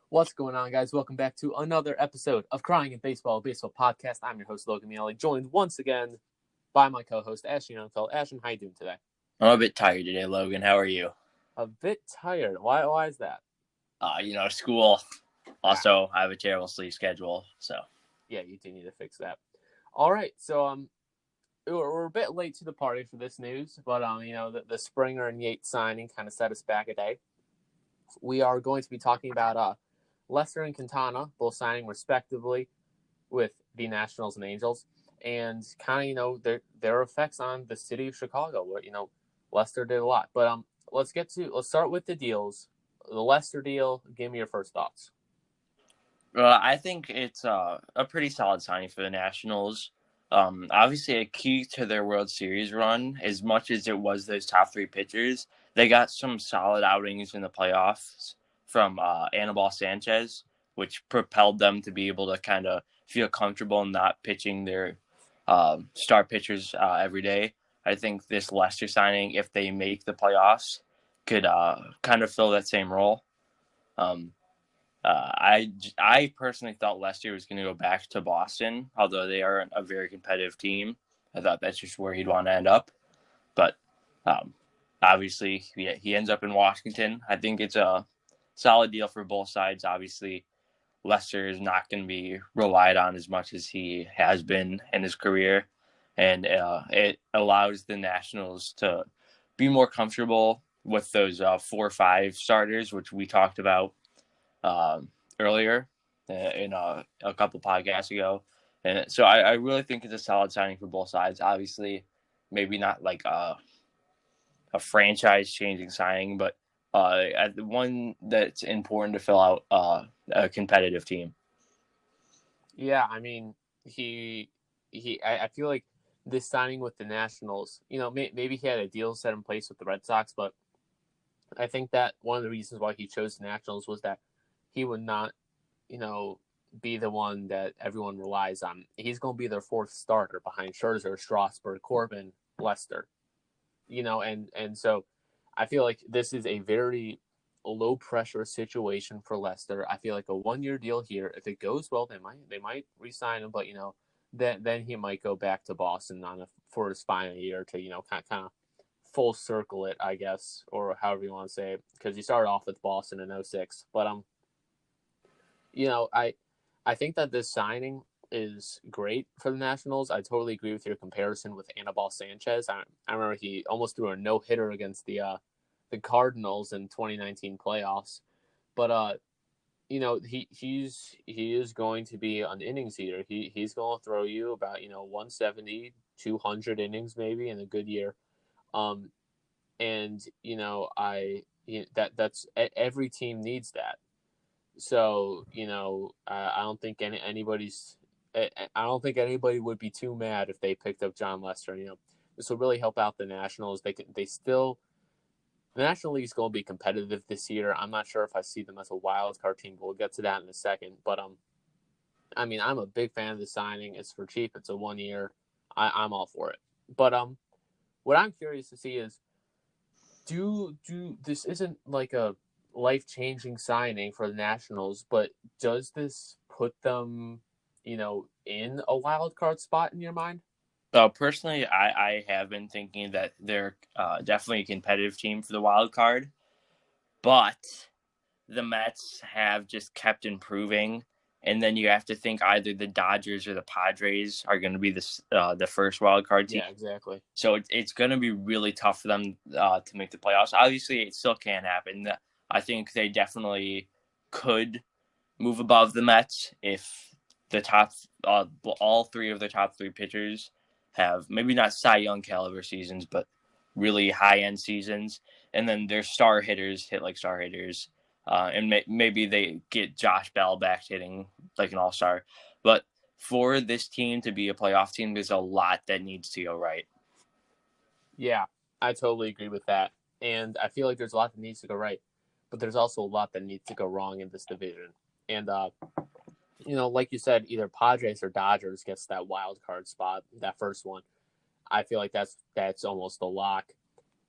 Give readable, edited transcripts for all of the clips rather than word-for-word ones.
What's going on, guys? Welcome back to another episode of Crying in Baseball, a baseball podcast. I'm your host, Logan Miele, joined once again by my co-host, Ashton Logan. Ashton, how you doing today? I'm a bit tired today, Logan. How are you? A bit tired. Why is that? School. Ah, Also, I have a terrible sleep schedule, so. yeah, you do need to fix that. All right, so we're a bit late to the party for this news, but the Springer and Yates signing kind of set us back a day. We are going to be talking about Lester and Quintana, both signing respectively with the Nationals and Angels, and kind of their effects on the city of Chicago. Where Lester did a lot, but let's start with the deals. The Lester deal. Give me your first thoughts. I think it's a pretty solid signing for the Nationals. Obviously, a key to their World Series run, as much as it was those top three pitchers, they got some solid outings in the playoffs from Anibal Sanchez, which propelled them to be able to kind of feel comfortable not pitching their star pitchers every day. I think this Lester signing, if they make the playoffs, could kind of fill that same role. I personally thought Lester was going to go back to Boston, although they are a very competitive team. I thought that's just where he'd want to end up. But obviously, he ends up in Washington. I think it's a solid deal for both sides. Obviously, Lester is not going to be relied on as much as he has been in his career. And it allows the Nationals to be more comfortable with those 4 or 5 starters, which we talked about earlier in a couple podcasts ago. And so I really think it's a solid signing for both sides. Obviously, maybe not like a franchise-changing signing, but one that's important to fill out a competitive team. Yeah, I mean, I feel like this signing with the Nationals, maybe he had a deal set in place with the Red Sox, but I think that one of the reasons why he chose the Nationals was that he would not, be the one that everyone relies on. He's going to be their fourth starter behind Scherzer, Strasburg, Corbin, Lester. And so I feel like this is a very low pressure situation for Lester. I feel like a 1-year deal here. If it goes well, they might re-sign him, but then he might go back to Boston for his final year to kind of full circle it, I guess, or however you want to say it, because he started off with Boston in 06. But I think that this signing is great for the Nationals. I totally agree with your comparison with Anibal Sanchez. I remember he almost threw a no-hitter against the Cardinals in 2019 playoffs. But he is going to be an innings eater. He's going to throw you about 170, 200 innings maybe in a good year. And that's every team needs that. So I don't think I don't think anybody would be too mad if they picked up Jon Lester. This will really help out the Nationals. The National League's going to be competitive this year. I'm not sure if I see them as a wild card team, but we'll get to that in a second. But I'm a big fan of the signing. It's for cheap. It's a 1 year. I'm all for it. But what I'm curious to see is do this isn't like a life-changing signing for the Nationals, but does this put them, in a wild card spot in your mind? So personally, I have been thinking that they're definitely a competitive team for the wild card, but the Mets have just kept improving. And then you have to think either the Dodgers or the Padres are going to be the first wild card team. Yeah, exactly. So it's going to be really tough for them to make the playoffs. Obviously, it still can happen. I think they definitely could move above the Mets if the top, all 3 of the top 3 pitchers have maybe not Cy Young caliber seasons, but really high end seasons. And then their star hitters hit like star hitters. And maybe they get Josh Bell back hitting like an all-star. But for this team to be a playoff team, there's a lot that needs to go right. Yeah, I totally agree with that. And I feel like there's a lot that needs to go right, but there's also a lot that needs to go wrong in this division. And, like you said, either Padres or Dodgers gets that wild card spot, that first one. I feel like that's almost a lock.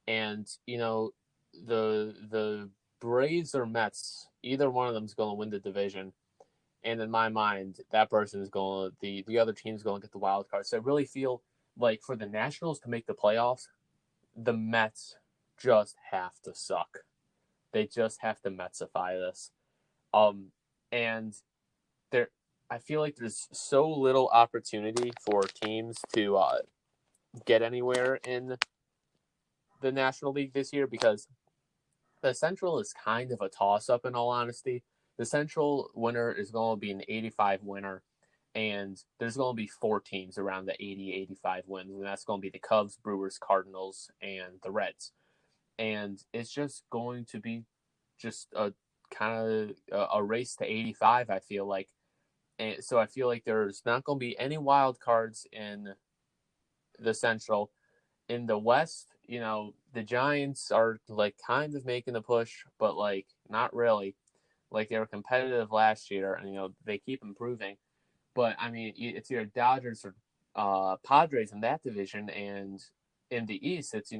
And, the Braves or Mets, either one of them is going to win the division. And in my mind, that person is going to, the other team is going to get the wild card. So I really feel like for the Nationals to make the playoffs, the Mets just have to suck. They just have to Metsify this. And there, I feel like there's so little opportunity for teams to get anywhere in the National League this year because the Central is kind of a toss-up in all honesty. The Central winner is going to be an 85 winner, and there's going to be 4 teams around the 80, 85 wins, and that's going to be the Cubs, Brewers, Cardinals, and the Reds. And it's just going to be just a kind of a race to 85, I feel like. And so I feel like there's not going to be any wild cards in the Central. In the West, the Giants are like kind of making a push, but like not really. Like they were competitive last year, and they keep improving. But I mean, it's either Dodgers or Padres in that division, and in the East, it's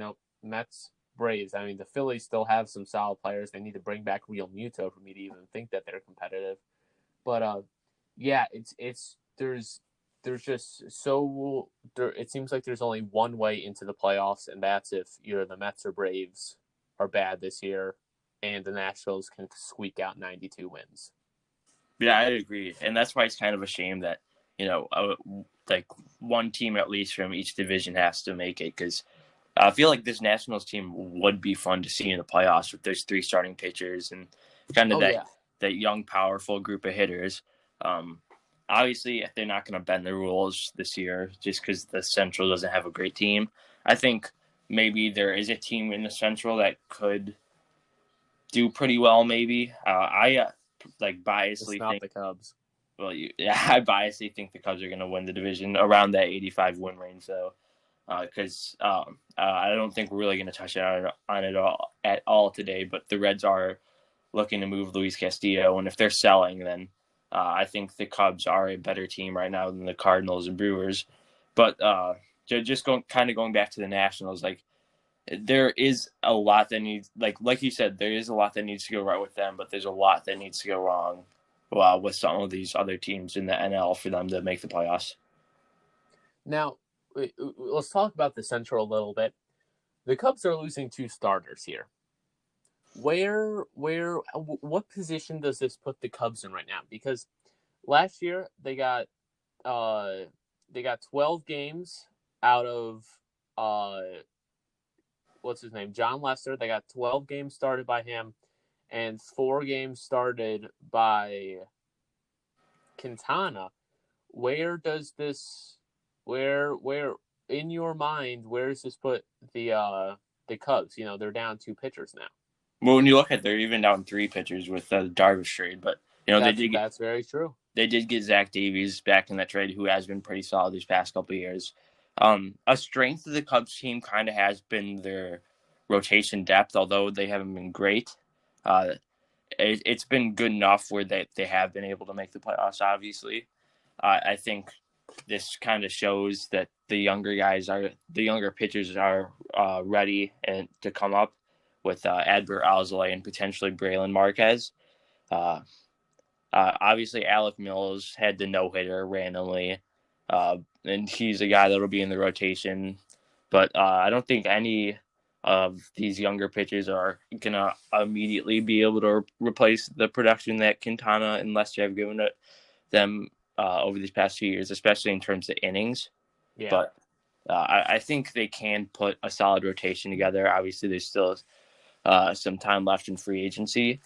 Mets, Braves. I mean, the Phillies still have some solid players. They need to bring back Real Muto for me to even think that they're competitive. But yeah, there's just so it seems like there's only one way into the playoffs, and that's if either the Mets or Braves are bad this year, and the Nationals can squeak out 92 wins. Yeah, I agree, and that's why it's kind of a shame that like one team at least from each division has to make it because I feel like this Nationals team would be fun to see in the playoffs with those 3 starting pitchers and kind of that young, powerful group of hitters. Obviously, they're not going to bend the rules this year just because the Central doesn't have a great team. I think maybe there is a team in the Central that could do pretty well. Maybe I biasly think the Cubs. Well, I biasly think the Cubs are going to win the division around that 85 win range, though, because I don't think we're really going to touch on it at all today. But the Reds are looking to move Luis Castillo, and if they're selling, then I think the Cubs are a better team right now than the Cardinals and Brewers. But just going back to the Nationals, like there is a lot that needs, like you said, there is a lot that needs to go right with them, but there's a lot that needs to go wrong with some of these other teams in the NL for them to make the playoffs. Now, let's talk about the Central a little bit. The Cubs are losing 2 starters here. What position does this put the Cubs in right now? Because last year they got 12 games out of what's his name, Jon Lester. They got 12 games started by him, and 4 games started by Quintana. Where in your mind, where does this put the Cubs? They're down 2 pitchers now. Well, when you look at it, they're even down 3 pitchers with the Darvish trade, but that's very true. They did get Zach Davies back in that trade, who has been pretty solid these past couple of years. A strength of the Cubs team kind of has been their rotation depth, although they haven't been great. It's been good enough where they have been able to make the playoffs, obviously. I think this kind of shows that the younger pitchers are ready and to come up with Adbert Alzolay and potentially Braylon Marquez. Obviously, Alec Mills had the no-hitter randomly, and he's a guy that'll be in the rotation. But I don't think any of these younger pitchers are going to immediately be able to replace the production that Quintana and Lester have given them over these past few years, especially in terms of innings. Yeah. But I think they can put a solid rotation together. Obviously, there's still some time left in free agency.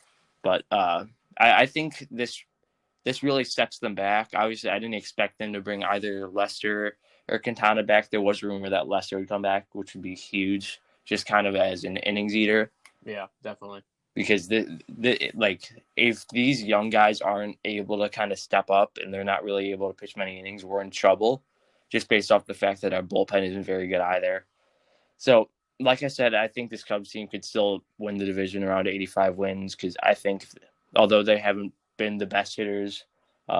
But I think this really sets them back. Obviously, I didn't expect them to bring either Lester or Quintana back. There was a rumor that Lester would come back, which would be huge, just kind of as an innings eater. Yeah, definitely. Because if these young guys aren't able to kind of step up and they're not really able to pitch many innings, we're in trouble, just based off the fact that our bullpen isn't very good either. So, like I said, I think this Cubs team could still win the division around 85 wins because I think, although they haven't been the best hitters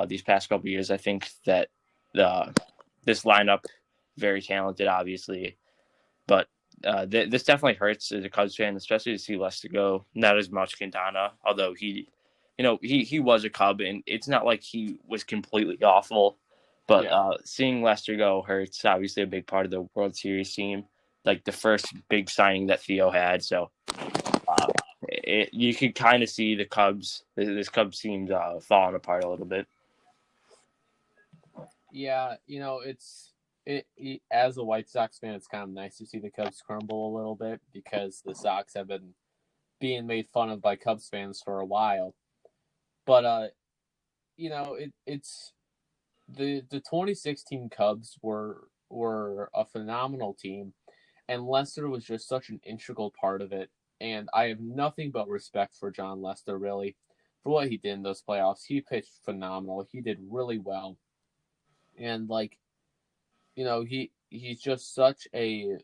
these past couple of years, I think that this lineup, very talented, obviously, but this definitely hurts as a Cubs fan, especially to see Lester go. Not as much Quintana, although he was a Cub, and it's not like he was completely awful. But seeing Lester go hurts. Obviously, a big part of the World Series team, like the first big signing that Theo had. So you could kind of see the Cubs. This Cubs team falling apart a little bit. Yeah, as a White Sox fan, it's kind of nice to see the Cubs crumble a little bit because the Sox have been being made fun of by Cubs fans for a while. But it's the 2016 Cubs were a phenomenal team, and Lester was just such an integral part of it. And I have nothing but respect for Jon Lester, really, for what he did in those playoffs. He pitched phenomenal. He did really well, and he's just such a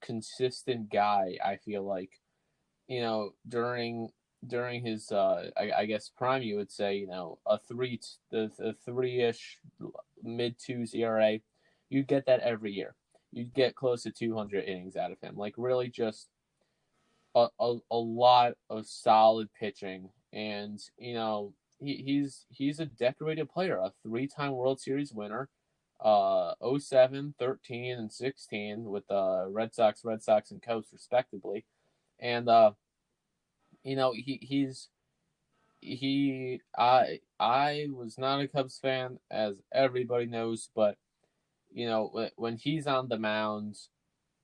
consistent guy. I feel like during his I guess prime, you would say a three-ish mid twos ERA, you'd get that every year. You'd get close to 200 innings out of him. Like really, just a lot of solid pitching, and he's a decorated player, a 3-time World Series winner. 07, 13, and 16 with the Red Sox, and Cubs respectively. And I was not a Cubs fan, as everybody knows, but when he's on the mound,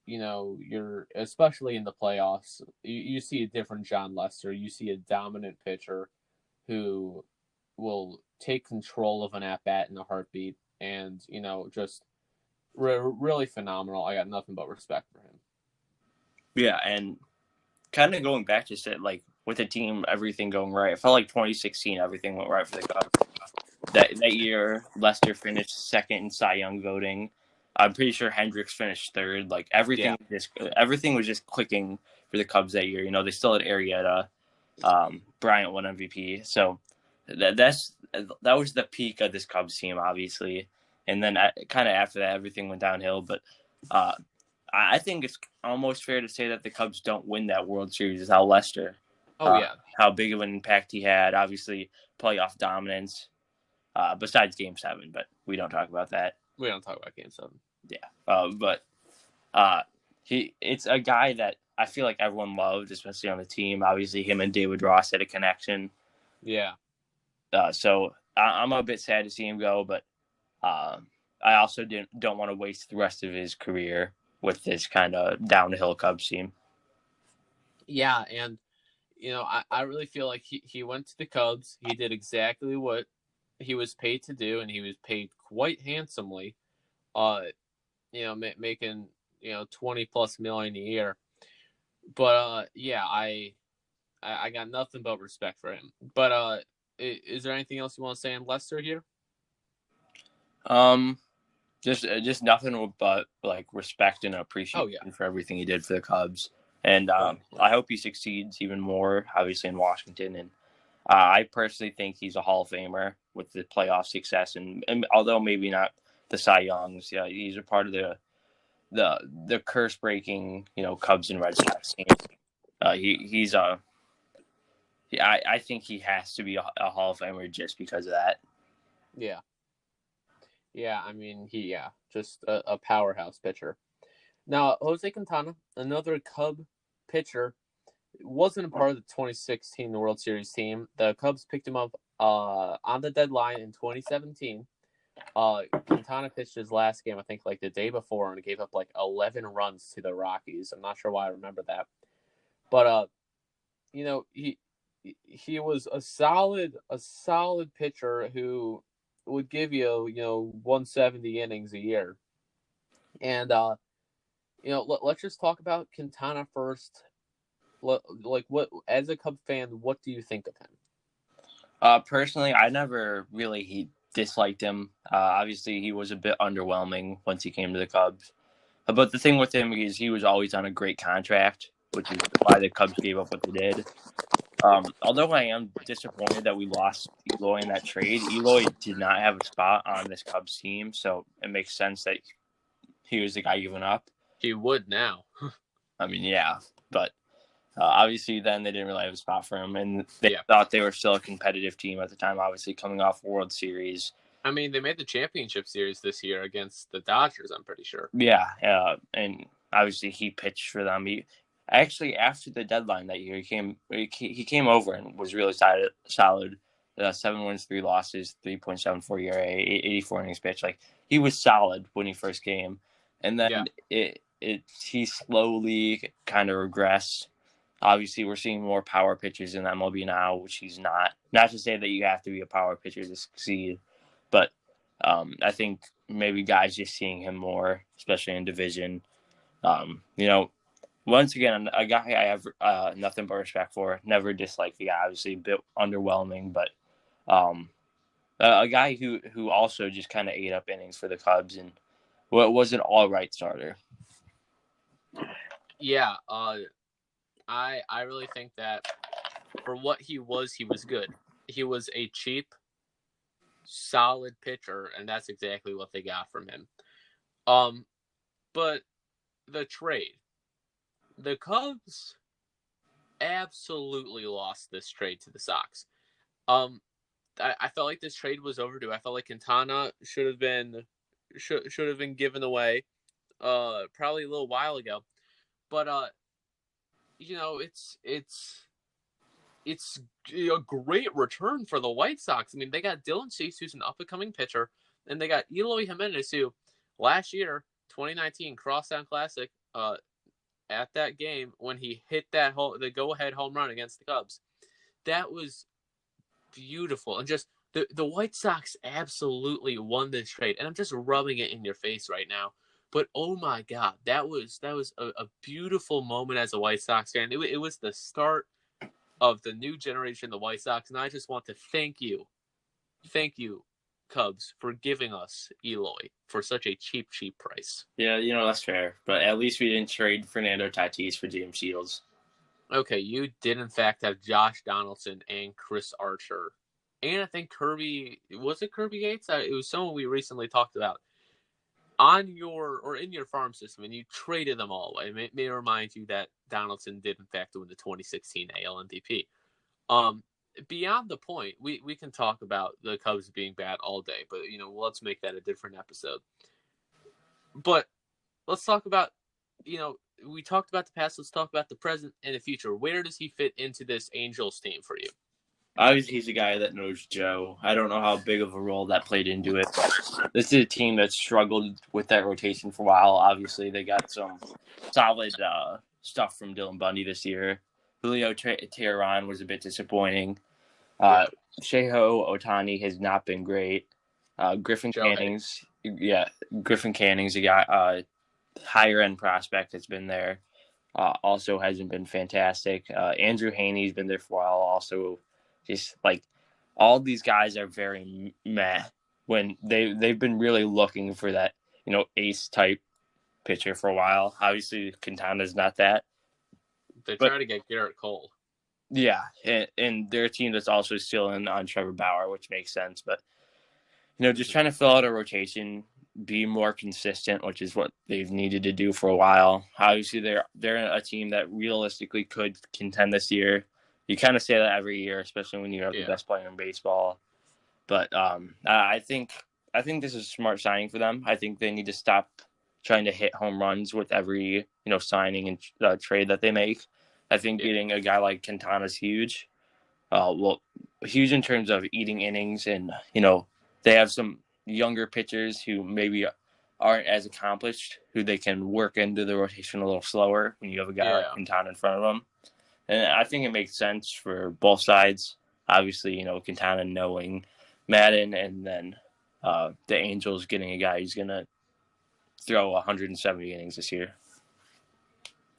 you're, especially in the playoffs, you see a different Jon Lester. You see a dominant pitcher who will take control of an at bat in a heartbeat, and just really phenomenal. I got nothing but respect for him. Yeah, and kind of going back to it, like with the team, everything going right. I felt like 2016, everything went right for the Cubs. That year, Lester finished second in Cy Young voting. I'm pretty sure Hendricks finished third. Like everything was just clicking for the Cubs that year. They still had Arrieta. Bryant won MVP. So that was the peak of this Cubs team, obviously. And then kind of after that, everything went downhill. But I think it's almost fair to say that the Cubs don't win that World Series without Lester. How big of an impact he had. Obviously, playoff dominance. Besides Game 7, but we don't talk about that. We don't talk about Game 7. Yeah. But it's a guy that I feel like everyone loved, especially on the team. Obviously, him and David Ross had a connection. Yeah. So I'm a bit sad to see him go, but I also don't want to waste the rest of his career with this kind of downhill Cubs team. Yeah, and I really feel like he went to the Cubs. He did exactly what he was paid to do, and he was paid quite handsomely. Making $20+ million a year. But I got nothing but respect for him. But is there anything else you want to say on Lester here? Just nothing but like respect and appreciation for everything he did for the Cubs. And I hope he succeeds even more, obviously, in Washington. And I personally think he's a Hall of Famer with the playoff success. And although maybe not the Cy Youngs, he's a part of the curse-breaking, Cubs and Red Sox team. I think he has to be a Hall of Famer just because of that. Yeah. Yeah, I mean, just a powerhouse pitcher. Now, Jose Quintana, another Cub pitcher, wasn't a part of the 2016 World Series team. The Cubs picked him up on the deadline in 2017. Quintana pitched his last game, I think, like the day before, and gave up like 11 runs to the Rockies. I'm not sure why I remember that, but he was a solid pitcher who would give you 170 innings a year. And let's just talk about Quintana first. Like, what, as a Cub fan, what do you think of him? Personally, I never really disliked him. Obviously, he was a bit underwhelming once he came to the Cubs. But the thing with him is he was always on a great contract, which is why the Cubs gave up what they did. Although I am disappointed that we lost Eloy in that trade, Eloy did not have a spot on this Cubs team, so it makes sense that he was the guy given up. He would now. I mean, yeah, but obviously then they didn't really have a spot for him, and they Yeah. thought they were still a competitive team at the time, obviously coming off World Series. I mean, they made the championship series this year against the Dodgers, I'm pretty sure. Yeah, and obviously he pitched for them. He actually after the deadline that year he came over and was really solid. 7 wins, 3 losses, 3.74 ERA, 84 innings pitched. Like he was solid when he first came, and then he slowly kind of regressed. Obviously, we're seeing more power pitchers in MLB now, which he's not. Not to say that you have to be a power pitcher to succeed, but I think maybe guys just seeing him more, especially in division. Once again, a guy I have nothing but respect for. Never disliked the guy. Obviously, a bit underwhelming, but a guy who also just kind of ate up innings for the Cubs and was an all right starter. Yeah, I really think that for what he was good. He was a cheap, solid pitcher, and that's exactly what they got from him. But the trade, the Cubs absolutely lost this trade to the Sox. I felt like this trade was overdue. I felt like Quintana should have been given away, probably a little while ago. But it's a great return for the White Sox. I mean, they got Dylan Cease, who's an up-and-coming pitcher, and they got Eloy Jimenez, who last year, 2019 Crosstown Classic, at that game when he hit the go-ahead home run against the Cubs. That was beautiful. And just the White Sox absolutely won this trade. And I'm just rubbing it in your face right now. But oh my God, that was a beautiful moment as a White Sox fan. It was the start of the new generation, the White Sox, and I just want to thank you, Cubs, for giving us Eloy for such a cheap price. Yeah, that's fair, but at least we didn't trade Fernando Tatis for James Shields. Okay, you did in fact have Josh Donaldson and Chris Archer, and I think Kirby Yates? It was someone we recently talked about in your farm system, and you traded them all away. May remind you that Donaldson did in fact win the 2016 AL MVP. Beyond the point, we can talk about the Cubs being bad all day, but let's make that a different episode. But let's talk about, we talked about the past. Let's talk about the present and the future. Where does he fit into this Angels team for you? Obviously, he's a guy that knows Joe. I don't know how big of a role that played into it, but this is a team that struggled with that rotation for a while. Obviously, they got some solid stuff from Dylan Bundy this year. Julio Teheran was a bit disappointing. Shohei Ohtani has not been great. Griffin Canning's a guy, higher end prospect that's been there. Also hasn't been fantastic. Andrew Haney's been there for a while. Also, just like all these guys are very meh when they've been really looking for that ace type pitcher for a while. Obviously, Quintana's not that. They try to get Garrett Cole. Yeah, and they're a team that's also still in on Trevor Bauer, which makes sense. But just trying to fill out a rotation, be more consistent, which is what they've needed to do for a while. Obviously, they're a team that realistically could contend this year. You kind of say that every year, especially when you have the best player in baseball. But I think this is a smart signing for them. I think they need to stop trying to hit home runs with every signing and trade that they make. I think getting a guy like Quintana is huge. Huge in terms of eating innings, and they have some younger pitchers who maybe aren't as accomplished, who they can work into the rotation a little slower when you have a guy like Quintana in front of them. And I think it makes sense for both sides. Obviously, Quintana knowing Madden, and then the Angels getting a guy who's going to throw 170 innings this year.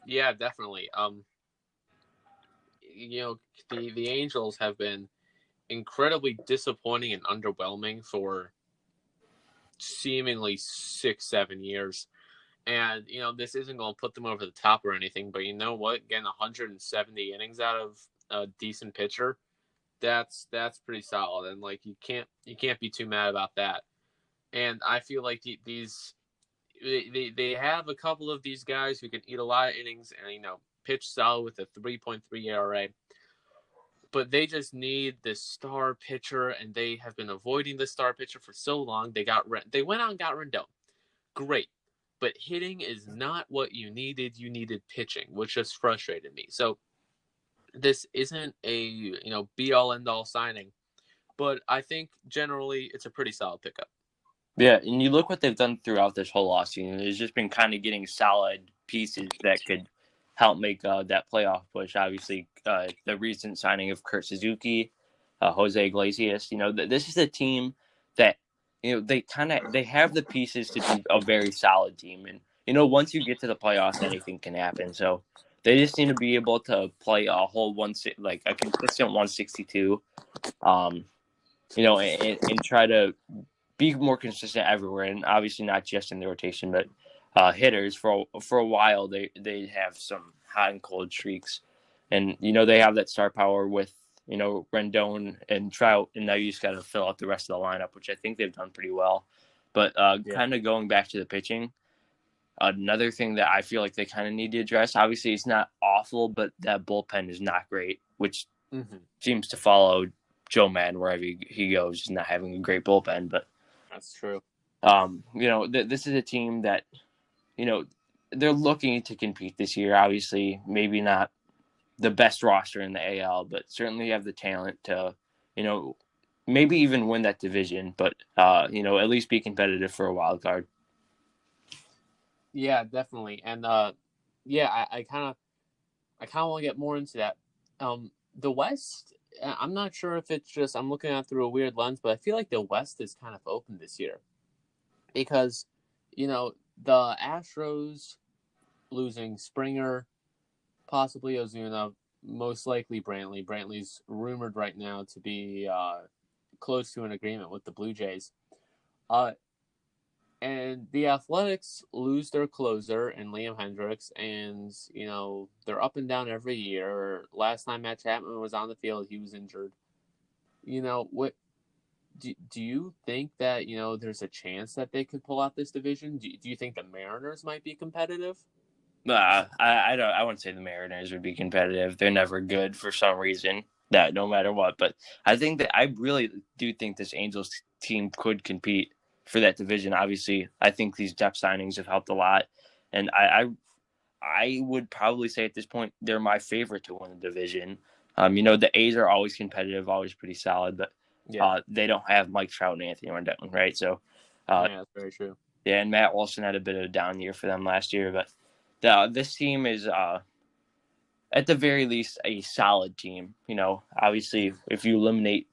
Yeah, definitely. The Angels have been incredibly disappointing and underwhelming for seemingly 6-7 years. And, this isn't going to put them over the top or anything, but you know what? Getting 170 innings out of a decent pitcher, that's pretty solid. And you can't be too mad about that. And I feel like these they have a couple of these guys who can eat a lot of innings and pitch solid with a 3.3 ERA. But they just need this star pitcher, and they have been avoiding the star pitcher for so long. They went out and got Rendon. Great. But hitting is not what you needed. You needed pitching, which just frustrated me. So this isn't a be all end all signing, but I think generally it's a pretty solid pickup. Yeah, and you look what they've done throughout this whole offseason. It's just been kind of getting solid pieces that could help make that playoff push. Obviously, the recent signing of Kurt Suzuki, Jose Iglesias. This is a team that they have the pieces to be a very solid team. And once you get to the playoffs, anything can happen. So they just need to be able to play a whole a consistent 162. And try to be more consistent everywhere, and obviously not just in the rotation, but hitters for a while they have some hot and cold streaks, and they have that star power with Rendon and Trout, and now you just got to fill out the rest of the lineup, which I think they've done pretty well. But kind of going back to the pitching, another thing that I feel like they kind of need to address, obviously it's not awful, but that bullpen is not great, which seems to follow Joe Madden wherever he goes, just not having a great bullpen, but. That's true. This is a team that, they're looking to compete this year. Obviously, maybe not the best roster in the AL, but certainly have the talent to, maybe even win that division, but, at least be competitive for a wild card. Yeah, definitely. And, I kind of want to get more into that. The West, I'm not sure if it's just I'm looking at it through a weird lens, but I feel like the West is kind of open this year because, the Astros losing Springer, possibly Ozuna, most likely Brantley. Brantley's rumored right now to be close to an agreement with the Blue Jays. And the Athletics lose their closer in Liam Hendricks, and, they're up and down every year. Last time Matt Chapman was on the field, he was injured. What do you think that, there's a chance that they could pull out this division? Do you think the Mariners might be competitive? I wouldn't say the Mariners would be competitive. They're never good for some reason, that no matter what. But I think that I really do think this Angels team could compete for that division. Obviously, I think these depth signings have helped a lot, and I would probably say at this point they're my favorite to win the division. The A's are always competitive, always pretty solid, but they don't have Mike Trout and Anthony Rendon, right? So, that's very true. Yeah, and Matt Olson had a bit of a down year for them last year, but this team is at the very least a solid team. Obviously, if you eliminate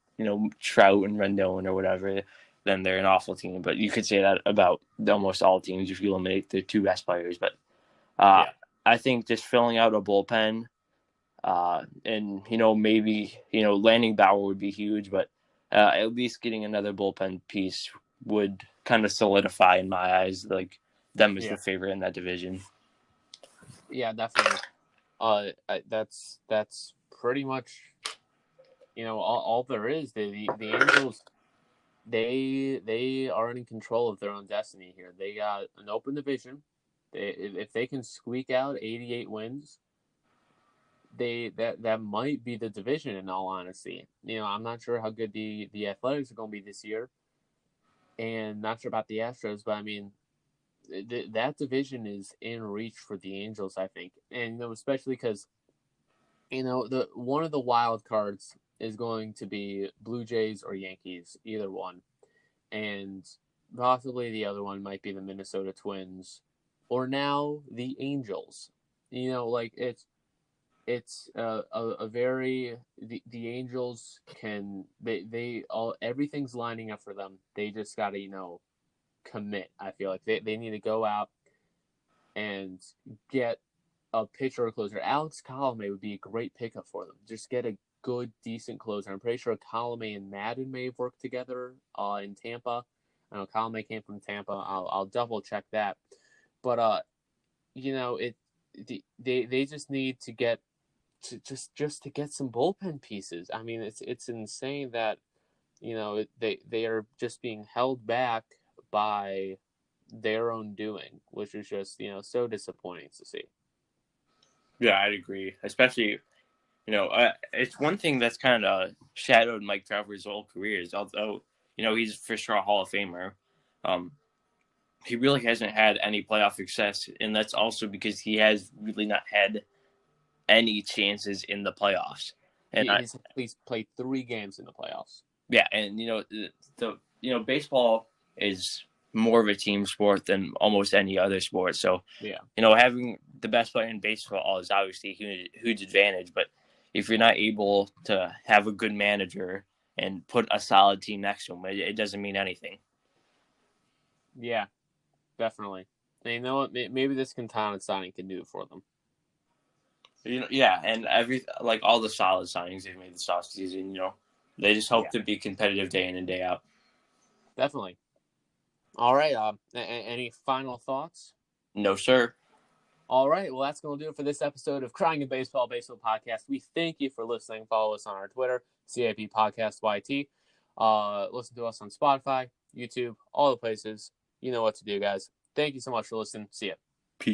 Trout and Rendon or whatever, then they're an awful team. But you could say that about almost all teams if you eliminate the two best players. But I think just filling out a bullpen, and maybe landing Bauer would be huge, but at least getting another bullpen piece would kind of solidify in my eyes like them as the favorite in that division. Yeah, definitely. That's pretty much all there is. The Angels, they are in control of their own destiny here. They got an open division. If they can squeak out 88 wins, that might be the division. In all honesty, I'm not sure how good the Athletics are going to be this year, and not sure about the Astros. But I mean, that division is in reach for the Angels, I think, and especially because the one of the wild cards is going to be Blue Jays or Yankees, either one, and possibly the other one might be the Minnesota Twins, or now the Angels. It's a very the Angels can they all everything's lining up for them. They just got to commit. I feel like they need to go out and get a pitcher or closer. Alex Colomé would be a great pickup for them. Just get a good, decent closer. I'm pretty sure Colomé and Madden may have worked together in Tampa. I know Colomé came from Tampa. I'll double check that. But they just need to get just to get some bullpen pieces. I mean, it's insane that they are just being held back by their own doing, which is just, so disappointing to see. Yeah, I'd agree. Especially, it's one thing that's kind of shadowed Mike Trout for his whole career is although, he's for sure a Hall of Famer, he really hasn't had any playoff success. And that's also because he has really not had any chances in the playoffs. And He's at least played 3 games in the playoffs. Yeah, and baseball is more of a team sport than almost any other sport. So yeah, having the best player in baseball is obviously a huge advantage. But if you're not able to have a good manager and put a solid team next to him, it doesn't mean anything. Yeah, definitely. And you know what? Maybe this Quintana signing can do it for them. Yeah, and all the solid signings they've made this offseason, they just hope to be competitive day in and day out. Definitely. All right. Any final thoughts? No, sir. All right. Well, that's going to do it for this episode of Crying in Baseball Podcast. We thank you for listening. Follow us on our Twitter, CAP Podcast YT. Listen to us on Spotify, YouTube, all the places. You know what to do, guys. Thank you so much for listening. See ya.